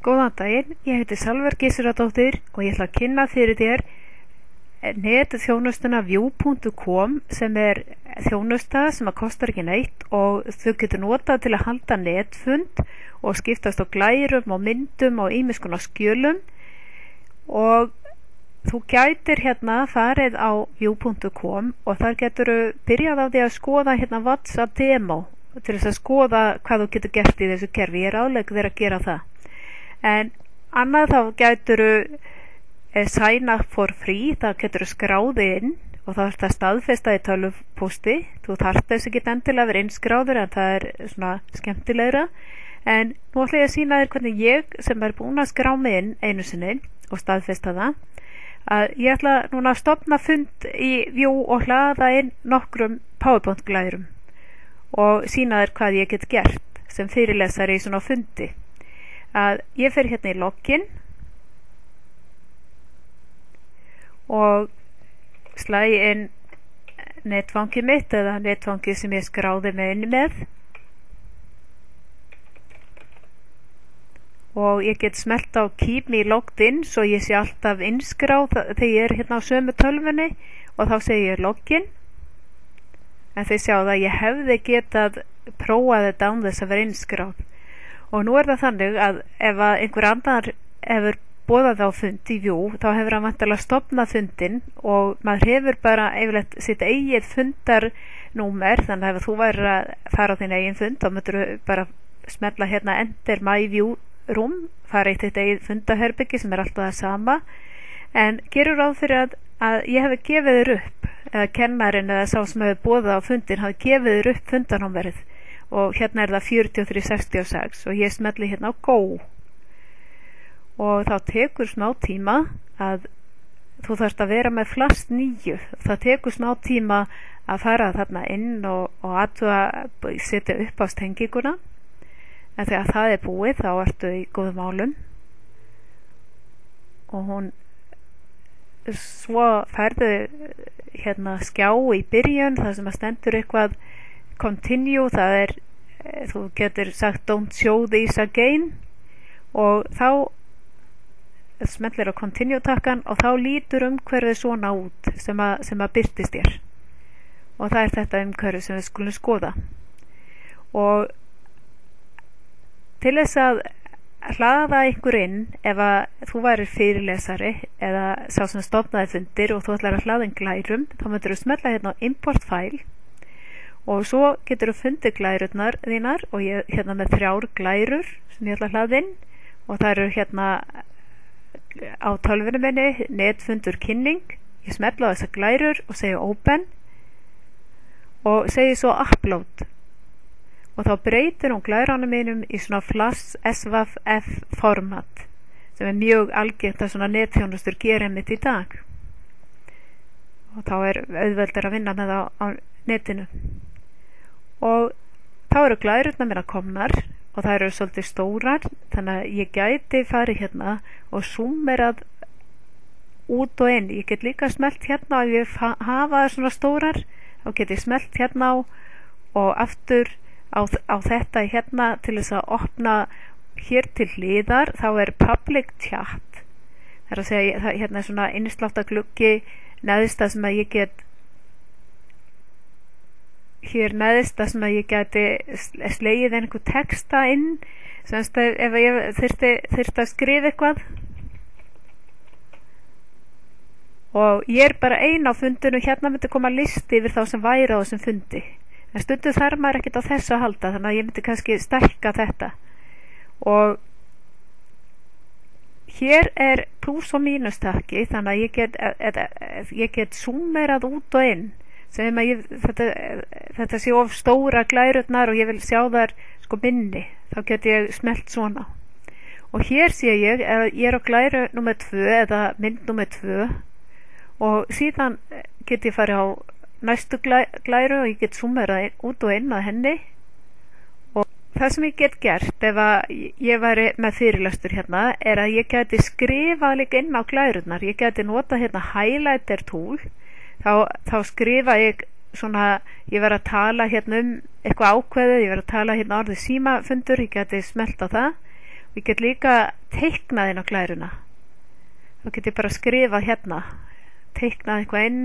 Góðan daginn, ég heiti Salvar Gissuradóttir og ég ætla að kynna fyrir þér netþjónustuna view.com sem þjónusta sem kostar ekki neitt og þú getur notað til að halda netfund og skiptast á glærum og myndum og ýmiss konar skjölum og þú gætir farið á view.com og þar getur byrjað á því að skoða WhatsApp demo til þess að skoða hvað þú getur gert í þessu kerfi. Ég ráðlegg þér að gera það. En annað þá gætur sign up for free, það getur skráði inn og þá þarftu að staðfesta í tölvupósti. Þú þarft þess ekki endilega að vera innskráður en það svona skemmtilegra. En nú ætla ég að sýna þér hvernig ég sem búin að skrá mig inn einu sinni og staðfesta það, að ég ætla núna að stofna fund í View og hlaða inn nokkrum PowerPoint glærum og sýna þér hvað ég get gert sem fyrirlesari í svona fundi. Að ég fer í login og slæ inn netfangið mitt eða netfangið sem ég skráði mig inn með og ég get smellt á keep me logged in svo ég sé alltaf innskráð þegar ég á sömu tölvunni og þá segi ég login en þið sjáu að ég hefði getað prófað þetta án þess að vera innskráð. Og nú það þannig að ef einhver annar hefur boðað á fund í View þá hefur hann væntanlega stofnað fundinn og maður hefur bara yfirleitt sitt eigið fundarnúmer, þannig að ef þú værir að fara á þinn eigin fund þá myndir bara smella enter my View room, fara í þitt eigið fundaherbyggi sem alltaf það sama, en gerur ráð fyrir að ég hefði gefið þér upp eða kennarinn eða sá sem hefur boðað á fundinn hafi gefið þér upp fundarnúmerið og það 4366 og ég smelli á Go og þá tekur smá tíma að þú þarft að vera með flast 9, það tekur smá tíma að fara þarna inn og setja upp á stenginguna en þegar það búið þá ertu í góðum málum og hún svo færðu skjá í byrjun þar sem að stendur eitthvað continue, það þú getur sagt don't show these again og þá smellir á continue takkan og þá lítur umhverfið svona út sem að birtist þér og það þetta umhverfið sem við skulum skoða og til þess að hlaða ykkur inn ef að þú værir fyrirlesari eða sá sem stofnaði fundir og þú ætlar að hlaða inn glærum þá myndir þú smella á import file og svo getur þú fundið glærurnar þínar og ég með 3 glærur sem ég ætla að hlaða inn og það eru á tölvunni minni netfundur kynning, ég smetla á þessar glærur og segja open og segi svo upload og þá breytir hún glærunum mínum í svona flash SVF format sem mjög algengt að svona netþjónustur gerir mitt í dag og þá auðveldur að vinna með það á netinu og þá eru glærurnar mér komnar og það eru svolítið stórar þannig að ég gæti farið og súmerað út og inn. Ég get líka smellt og ég hafa svona stórar og get ég smellt á og aftur á þetta til þess að opna hér til hliðar þá public chat það að segja svona innsláttargluggi neðsta sem að ég get hér neðist það sem að ég geti slegið einhver texta inn semst ef ég þyrfti að skrifa eitthvað og ég bara ein á fundinu myndi koma listi yfir þá sem væri á þessum fundi en stundum þarf maður ekkert á þessu að halda þannig að ég myndi kannski stækka þetta og hér pluss og mínustakki þannig að ég get súmerað út og inn sem þetta sé of stóra glærurnar og ég vil sjá þar minni, þá get ég smellt svona og hér sé ég á glæru númer 2 eða mynd númer 2 og síðan get ég farið á næstu glæru og ég get súmerað út og inn að henni og það sem ég get gert ef að ég væri með fyrirlestur að ég geti skrifað líka inn á glærurnar, ég geti notað highlighter tool þá skrifa ég svona, ég verð að tala eitthvað ákveðið, ég verð að tala orðið símafundur, ég geti smellt á það Ég get líka teiknað inn á glæruna. Þá get ég bara skrifað hérna, teiknað eitthvað inn